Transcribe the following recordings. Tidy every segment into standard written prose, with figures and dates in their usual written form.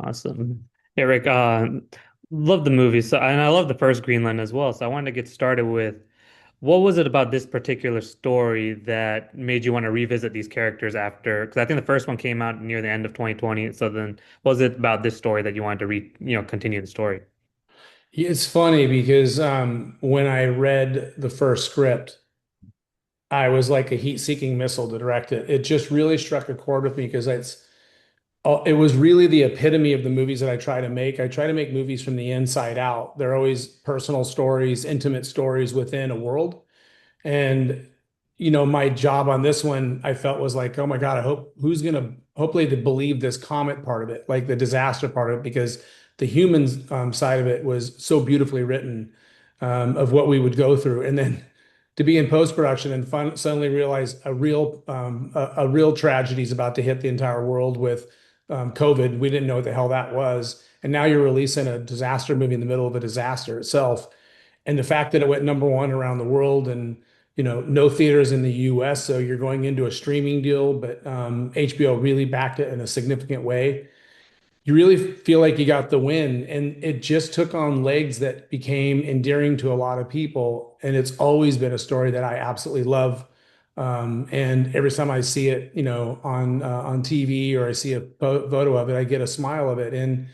Awesome. Yeah, Rick, love the movie. And I love the first Greenland as well. So I wanted to get started with what was it about this particular story that made you want to revisit these characters after? Because I think the first one came out near the end of 2020. So then, what was it about this story that you wanted to continue the story? It's funny because when I read the first script, I was like a heat-seeking missile to direct it. It just really struck a chord with me because it was really the epitome of the movies that I try to make. I try to make movies from the inside out. They're always personal stories, intimate stories within a world. And my job on this one, I felt was like, oh my God, I hope who's gonna hopefully to believe this comet part of it, like the disaster part of it, because the humans side of it was so beautifully written of what we would go through, and then to be in post production and suddenly realize a real tragedy is about to hit the entire world with COVID. We didn't know what the hell that was, and now you're releasing a disaster movie in the middle of a disaster itself, and the fact that it went number one around the world and no theaters in the US, so you're going into a streaming deal, but HBO really backed it in a significant way. You really feel like you got the win, and it just took on legs that became endearing to a lot of people. And it's always been a story that I absolutely love. And every time I see it, on TV or I see a photo of it, I get a smile of it. And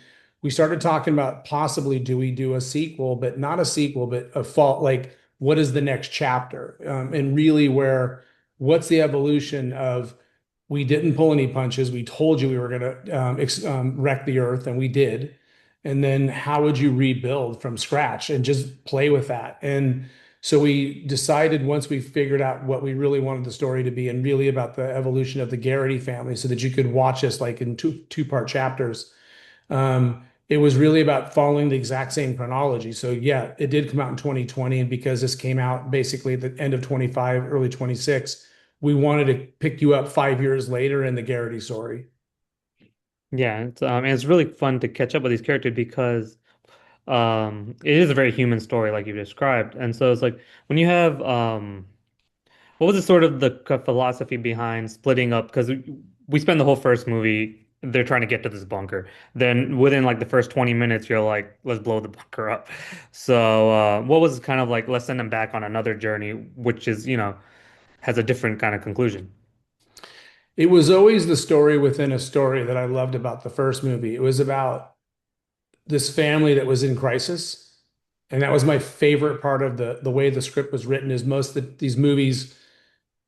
we started talking about possibly do we do a sequel, but not a sequel, but a fault, like what is the next chapter? And really what's the evolution of we didn't pull any punches. We told you we were going to wreck the earth, and we did. And then how would you rebuild from scratch and just play with that? And so we decided once we figured out what we really wanted the story to be and really about the evolution of the Garrity family so that you could watch us like in two-part chapters. It was really about following the exact same chronology. So yeah, it did come out in 2020. And because this came out basically at the end of 25, early 26, we wanted to pick you up 5 years later in the Garrity story. Yeah, and it's really fun to catch up with these characters because it is a very human story, like you described. And so it's like when you have what was the sort of the philosophy behind splitting up? Because we spend the whole first movie, they're trying to get to this bunker. Then within like the first 20 minutes, you're like, let's blow the bunker up. So what was kind of like, let's send them back on another journey, which is, has a different kind of conclusion. It was always the story within a story that I loved about the first movie. It was about this family that was in crisis. And that was my favorite part of the way the script was written is most of these movies,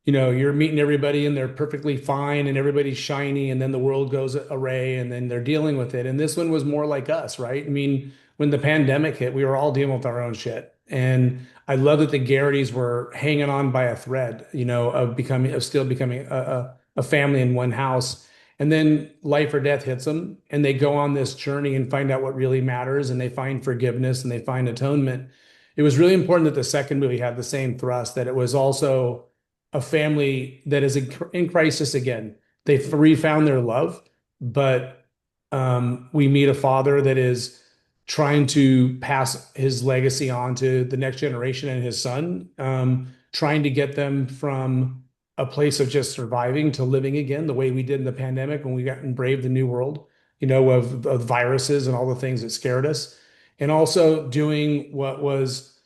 you're meeting everybody and they're perfectly fine and everybody's shiny and then the world goes array and then they're dealing with it. And this one was more like us, right? I mean, when the pandemic hit, we were all dealing with our own shit. And I love that the Garrity's were hanging on by a thread, of still becoming a family in one house. And then life or death hits them and they go on this journey and find out what really matters and they find forgiveness and they find atonement. It was really important that the second movie had the same thrust, that it was also a family that is in crisis again. They've refound their love, but we meet a father that is trying to pass his legacy on to the next generation and his son, trying to get them from a place of just surviving to living again, the way we did in the pandemic when we got and braved the new world, of viruses and all the things that scared us. And also doing what was,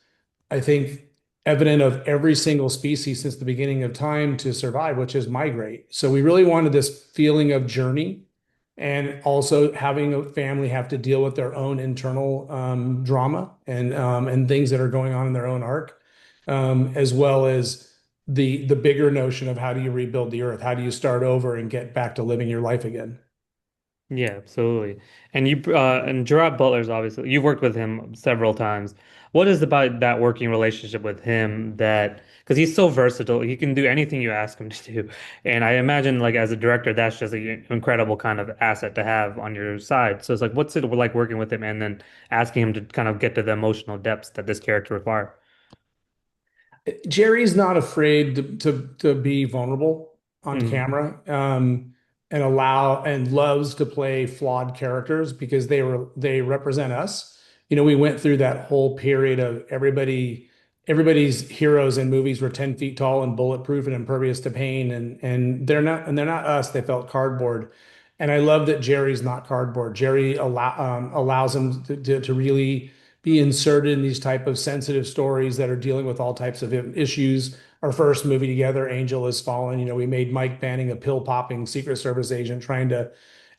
I think, evident of every single species since the beginning of time to survive, which is migrate. So we really wanted this feeling of journey and also having a family have to deal with their own internal drama and things that are going on in their own arc, as well as the bigger notion of how do you rebuild the earth? How do you start over and get back to living your life again? Yeah, absolutely. And Gerard Butler's obviously you've worked with him several times. What is about that working relationship with him that because he's so versatile, he can do anything you ask him to do. And I imagine like as a director, that's just an incredible kind of asset to have on your side. So it's like what's it like working with him and then asking him to kind of get to the emotional depths that this character require? Jerry's not afraid to be vulnerable on Mm. camera, and loves to play flawed characters because they represent us. We went through that whole period of everybody's heroes in movies were 10 feet tall and bulletproof and impervious to pain, and they're not us. They felt cardboard. And I love that Jerry's not cardboard. Jerry allows him to really be inserted in these type of sensitive stories that are dealing with all types of issues. Our first movie together, Angel Has Fallen, we made Mike Banning a pill popping Secret Service agent trying to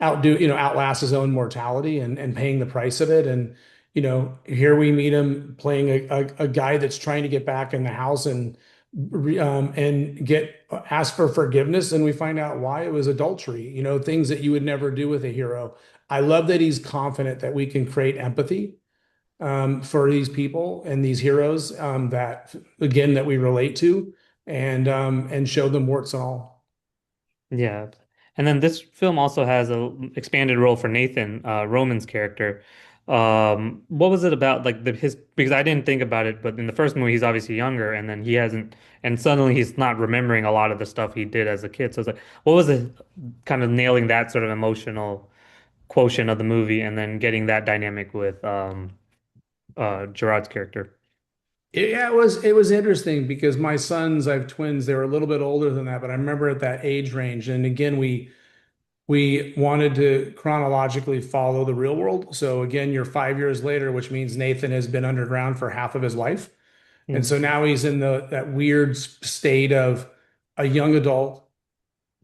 outlast his own mortality and paying the price of it. And, here we meet him playing a guy that's trying to get back in the house and get ask for forgiveness, and we find out why it was adultery, things that you would never do with a hero. I love that he's confident that we can create empathy for these people and these heroes that again that we relate to and show them warts and all. Yeah. And then this film also has a expanded role for Nathan, Roman's character. What was it about like his because I didn't think about it, but in the first movie he's obviously younger and then he hasn't and suddenly he's not remembering a lot of the stuff he did as a kid. So it's like what was it kind of nailing that sort of emotional quotient of the movie and then getting that dynamic with Gerard's character. Yeah, it was interesting because my sons, I have twins, they were a little bit older than that, but I remember at that age range. And again, we wanted to chronologically follow the real world. So again, you're 5 years later, which means Nathan has been underground for half of his life. And Mm. so now he's in that weird state of a young adult.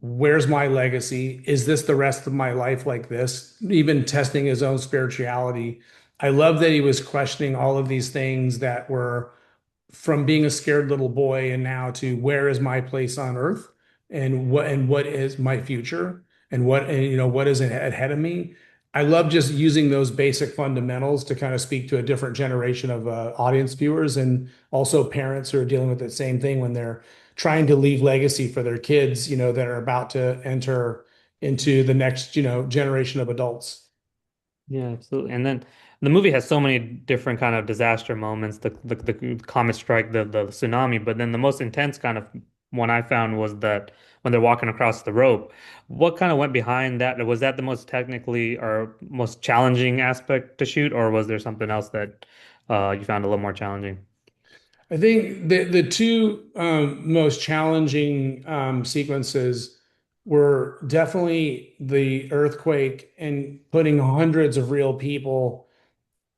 Where's my legacy? Is this the rest of my life like this? Even testing his own spirituality. I love that he was questioning all of these things that were from being a scared little boy and now to where is my place on earth and what is my future and what is ahead of me. I love just using those basic fundamentals to kind of speak to a different generation of audience viewers and also parents who are dealing with the same thing when they're trying to leave legacy for their kids, that are about to enter into the next, generation of adults. Yeah, absolutely. And then the movie has so many different kind of disaster moments, the comet strike, the tsunami, but then the most intense kind of one I found was that when they're walking across the rope. What kind of went behind that? Was that the most technically or most challenging aspect to shoot, or was there something else that you found a little more challenging? I think the two most challenging sequences were definitely the earthquake and putting hundreds of real people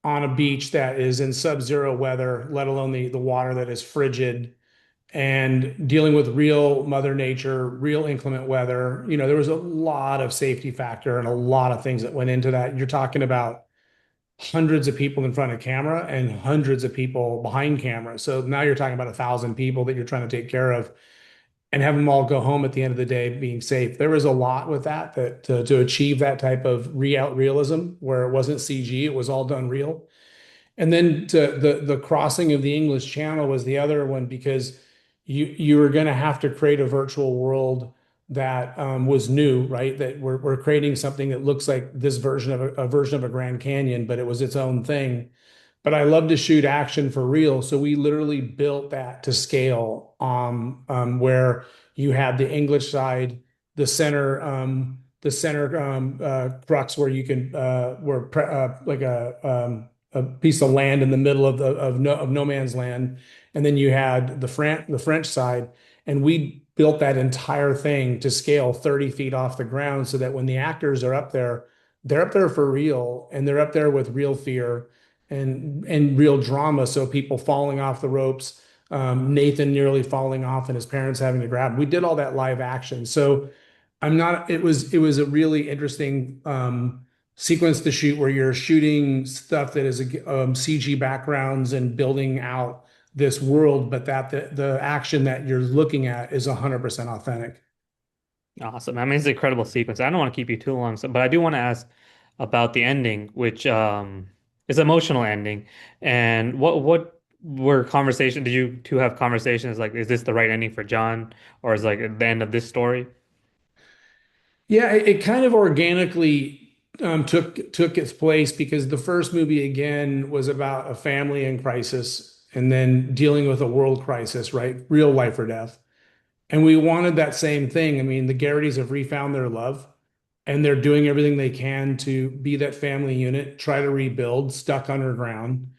on a beach that is in sub-zero weather, let alone the water that is frigid, and dealing with real Mother Nature, real inclement weather. There was a lot of safety factor and a lot of things that went into that. You're talking about hundreds of people in front of camera and hundreds of people behind camera. So now you're talking about 1,000 people that you're trying to take care of and have them all go home at the end of the day being safe. There was a lot with that to achieve that type of realism where it wasn't CG, it was all done real. And then the crossing of the English Channel was the other one because you were going to have to create a virtual world that was new, right? That we're creating something that looks like this version of a version of a Grand Canyon, but it was its own thing. But I love to shoot action for real, so we literally built that to scale. Where you had the English side, the center crux where you can like a piece of land in the middle of no man's land, and then you had the French side, and we built that entire thing to scale 30 feet off the ground, so that when the actors are up there, they're up there for real, and they're up there with real fear and real drama. So people falling off the ropes, Nathan nearly falling off, and his parents having to grab him. We did all that live action, so I'm not. It was a really interesting sequence to shoot where you're shooting stuff that is CG backgrounds and building out this world, but that the action that you're looking at is 100% authentic. Awesome. I mean, it's an incredible sequence. I don't want to keep you too long, but I do want to ask about the ending, which is an emotional ending. And what were conversations? Did you two have conversations like, is this the right ending for John, or is like the end of this story? Yeah, it kind of organically took its place because the first movie again was about a family in crisis and then dealing with a world crisis, right? Real life or death. And we wanted that same thing. I mean, the Garrity's have refound their love and they're doing everything they can to be that family unit, try to rebuild, stuck underground.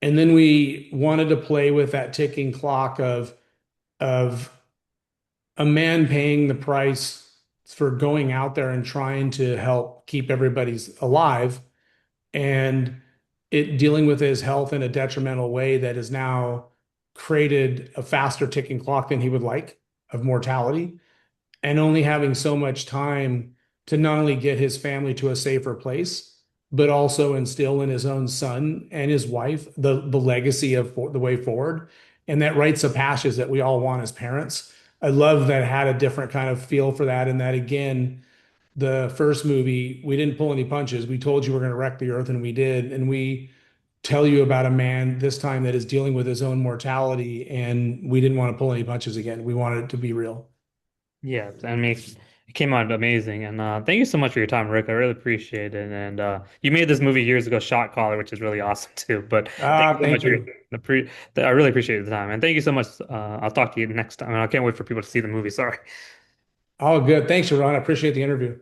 And then we wanted to play with that ticking clock of a man paying the price for going out there and trying to help keep everybody's alive and it dealing with his health in a detrimental way that has now created a faster ticking clock than he would like of mortality and only having so much time to not only get his family to a safer place, but also instill in his own son and his wife the legacy of the way forward and that rites of passage that we all want as parents. I love that it had a different kind of feel for that, and that again, the first movie, we didn't pull any punches. We told you we're going to wreck the earth, and we did. And we tell you about a man this time that is dealing with his own mortality, and we didn't want to pull any punches again. We wanted it to be real. Yeah, I mean, it came out amazing, and thank you so much for your time, Rick. I really appreciate it. And you made this movie years ago, Shot Caller, which is really awesome too. But thank you so Thank much for you. I really appreciate the time, and thank you so much. I'll talk to you next time. And I can't wait for people to see the movie. Sorry. All good. Thanks, Ron. I appreciate the interview.